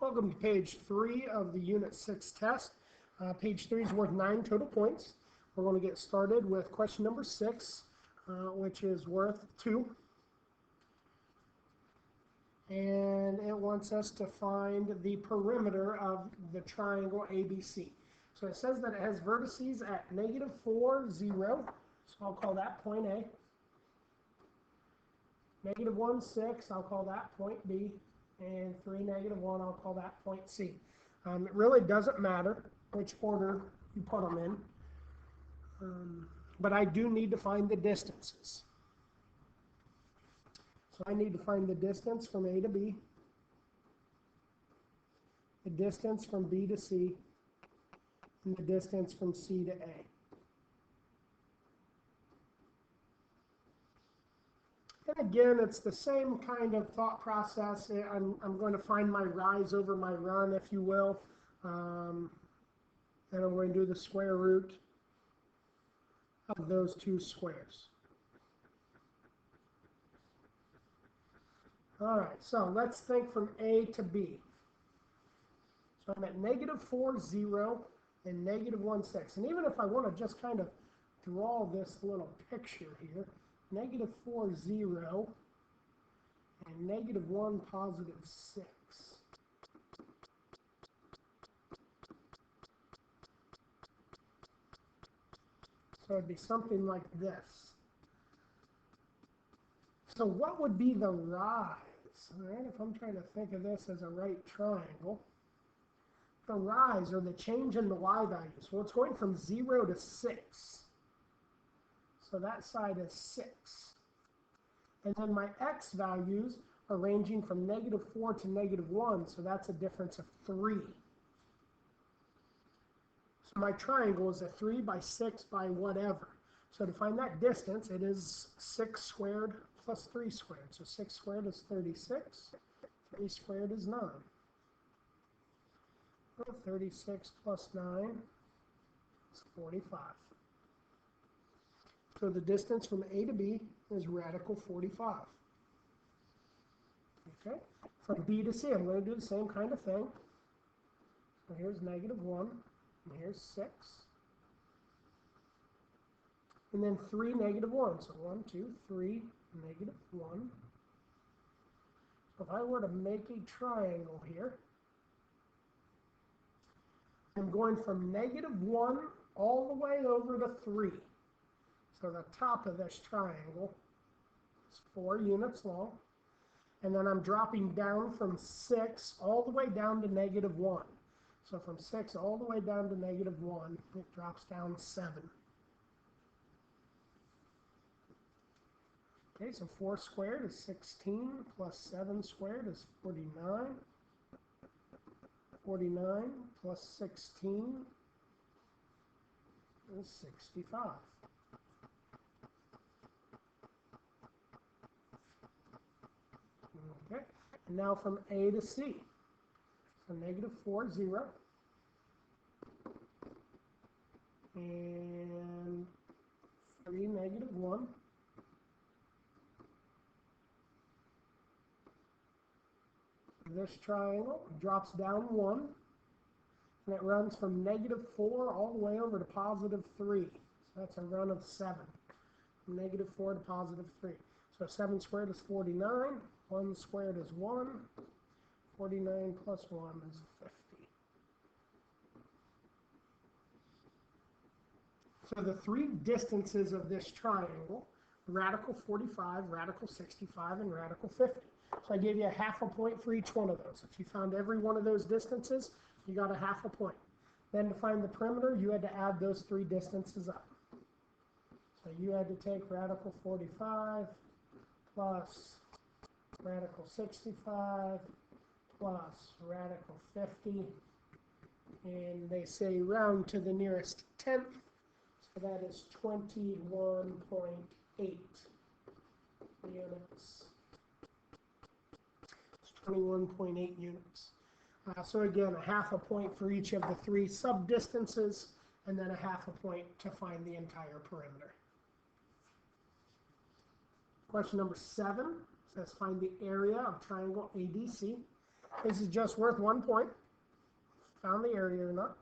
Welcome to page 3 of the Unit 6 test. Page 3 is worth 9 total points. We're going to get started with question number 6, which is worth 2. And it wants us to find the perimeter of the triangle ABC. So it says that it has vertices at -4, 0. So I'll call that point A. -1, 6, I'll call that point B. And 3, -1, I'll call that point C. It really doesn't matter which order you put them in, but I do need to find the distances. So I need to find the distance from A to B, the distance from B to C, and the distance from C to A. And again, it's the same kind of thought process. I'm going to find my rise over my run, if you will. And I'm going to do the square root of those two squares. All right, so let's think from A to B. So I'm at -4, 0, and -1, 6. And even if I want to just kind of draw this little picture here, -4, 0, and -1, +6. So it'd be something like this. So what would be the rise? All right, if I'm trying to think of this as a right triangle, the rise or the change in the y values. Well, it's going from 0 to 6. So that side is 6. And then my x values are ranging from -4 to -1, so that's a difference of 3. So my triangle is a 3 by 6 by whatever. So to find that distance, it is 6 squared plus 3 squared. So 6 squared is 36. 3 squared is 9. Well, 36 plus 9 is 45. So the distance from A to B is radical 45. Okay. From B to C, I'm going to do the same kind of thing. So here's -1, and here's 6. And then 3, -1. So 1, 2, 3, -1. So if I were to make a triangle here, I'm going from -1 all the way over to 3. So the top of this triangle is 4 units long. And then I'm dropping down from 6 all the way down to -1. So from 6 all the way down to -1, it drops down 7. Okay, so 4 squared is 16, plus 7 squared is 49. 49 plus 16 is 65. Okay, and now from A to C. So -4, 0. And 3, -1. This triangle drops down 1, and it runs from -4 all the way over to +3. So that's a run of 7. From -4 to +3. So 7 squared is 49. 1 squared is 1. 49 plus 1 is 50. So the 3 distances of this triangle, radical 45, radical 65, and radical 50. So I gave you a half a point for each one of those. If you found every one of those distances, you got a half a point. Then to find the perimeter, you had to add those 3 distances up. So you had to take radical 45 plus radical 65 plus radical 50. And they say round to the nearest tenth. So that is 21.8 units. 21.8 units. So again, a half a point for each of the 3 sub-distances, and then a half a point to find the entire perimeter. Question number 7 says find the area of triangle ADC. This is just worth 1 point. Found the area or not.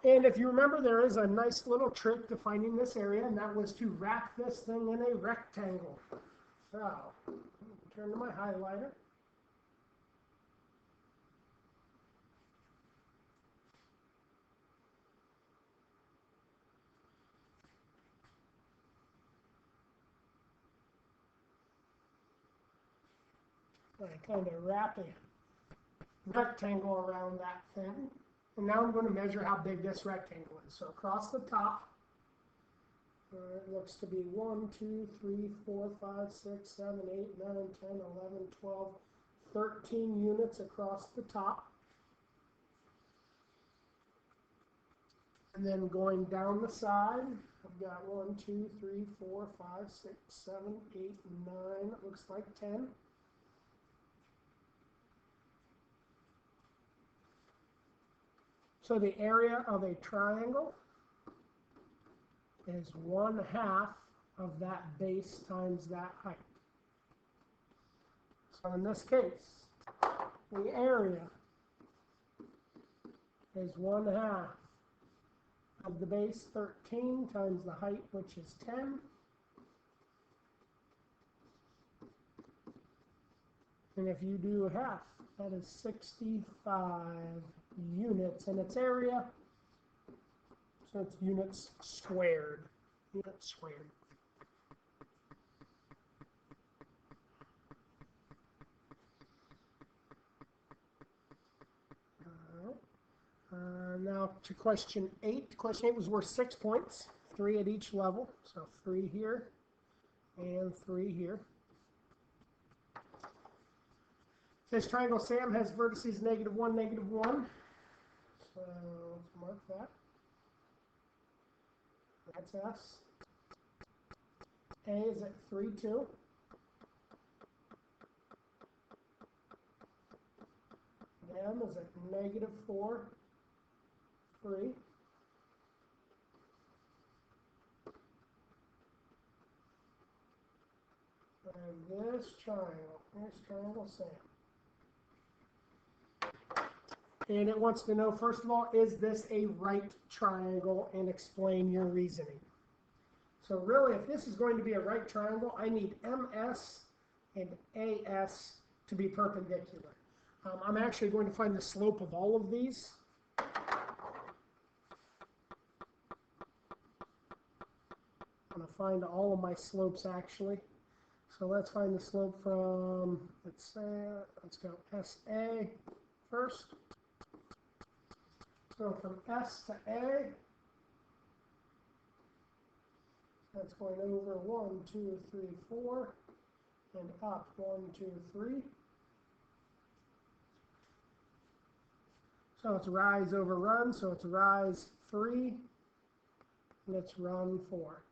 And if you remember, there is a nice little trick to finding this area, and that was to wrap this thing in a rectangle. So, turn to my highlighter. I kind of wrap a rectangle around that thing. And now I'm going to measure how big this rectangle is. So across the top, it looks to be 1, 2, 3, 4, 5, 6, 7, 8, 9, 10, 11, 12, 13 units across the top. And then going down the side, I've got 1, 2, 3, 4, 5, 6, 7, 8, 9, it looks like 10. So the area of a triangle is 1/2 of that base times that height. So in this case, the area is 1/2 of the base 13 times the height, which is 10. And if you do half, that is 65 units in its area. So it's units squared. Units squared. Now to question 8. Question 8 was worth 6 points, 3 at each level. So 3 here and 3 here. This triangle Sam has vertices -1, -1. So let's mark that. That's S. A is at 3, 2. M is at -4, 3. And this triangle, here's triangle Sam. And it wants to know, first of all, is this a right triangle, and explain your reasoning. So really, if this is going to be a right triangle, I need MS and AS to be perpendicular. I'm actually going to find the slope of all of these. I'm going to find all of my slopes actually. So let's find the slope from, let's go SA first. So from S to A, that's going over 1, 2, 3, 4, and up 1, 2, 3. So it's rise over run, so it's rise 3, and it's run 4.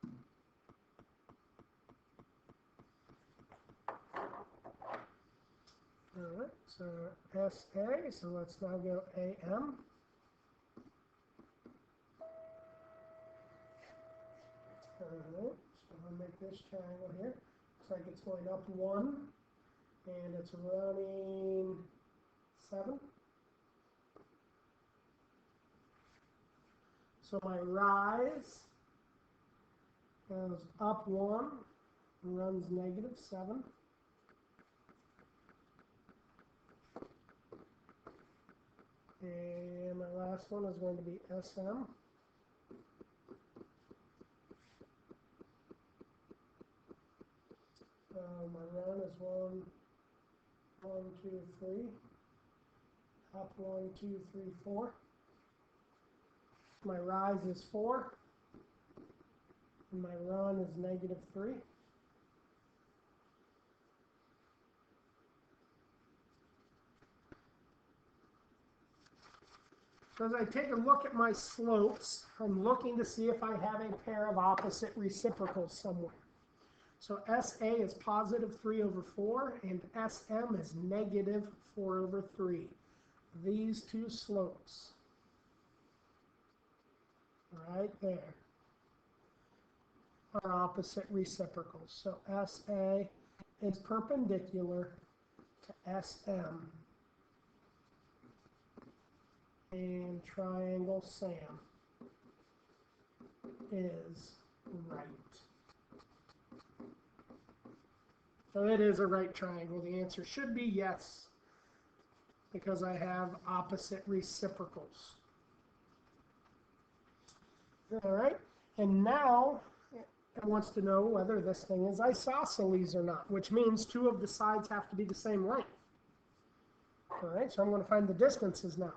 All right, so SA, so let's now go AM. Alright, so I'm going to make this triangle here. Looks like it's going up 1, and it's running 7. So my rise goes up 1 and runs -7. And my last one is going to be SM. My run is 1, 2, 3. Up 1, 2, 3, 4. My rise is 4. And my run is -3. So as I take a look at my slopes, I'm looking to see if I have a pair of opposite reciprocals somewhere. So SA is +3/4, and SM is -4/3. These two slopes, right there, are opposite reciprocals. So SA is perpendicular to SM. And triangle SAM is right. So it is a right triangle. The answer should be yes, because I have opposite reciprocals. All right, and now it wants to know whether this thing is isosceles or not, which means two of the sides have to be the same length. All right, so I'm going to find the distances now.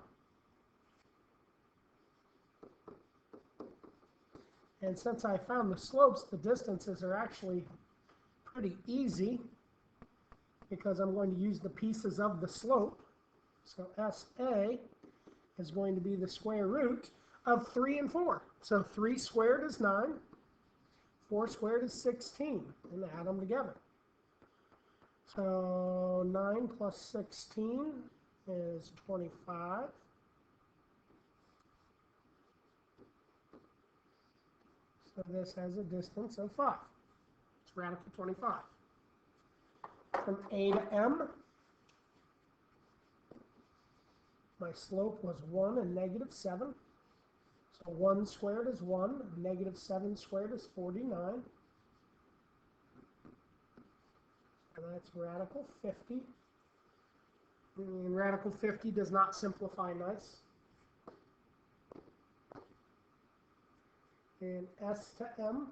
And since I found the slopes, the distances are actually pretty easy, because I'm going to use the pieces of the slope. So SA is going to be the square root of 3 and 4. So 3 squared is 9, 4 squared is 16, and add them together. So 9 plus 16 is 25. So this has a distance of 5. It's radical 25. From A to M, my slope was 1 and negative 7. So 1 squared is 1, negative 7 squared is 49. And that's radical 50. And radical 50 does not simplify nice. And S to M,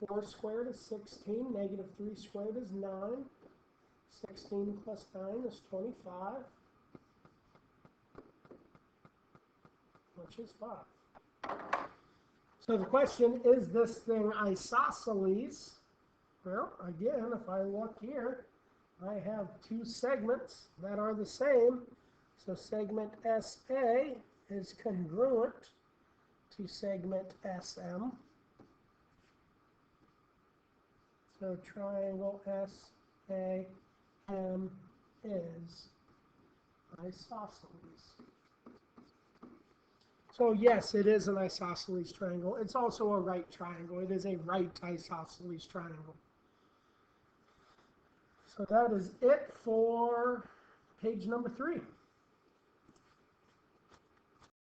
4 squared is 16, negative 3 squared is 9, 16 plus 9 is 25, which is 5. So the question, is this thing isosceles? Well, again, if I look here, I have two segments that are the same. So segment SA is congruent to segment SM. So triangle SAM is isosceles. So yes, it is an isosceles triangle. It's also a right triangle. It is a right isosceles triangle. So that is it for page number 3.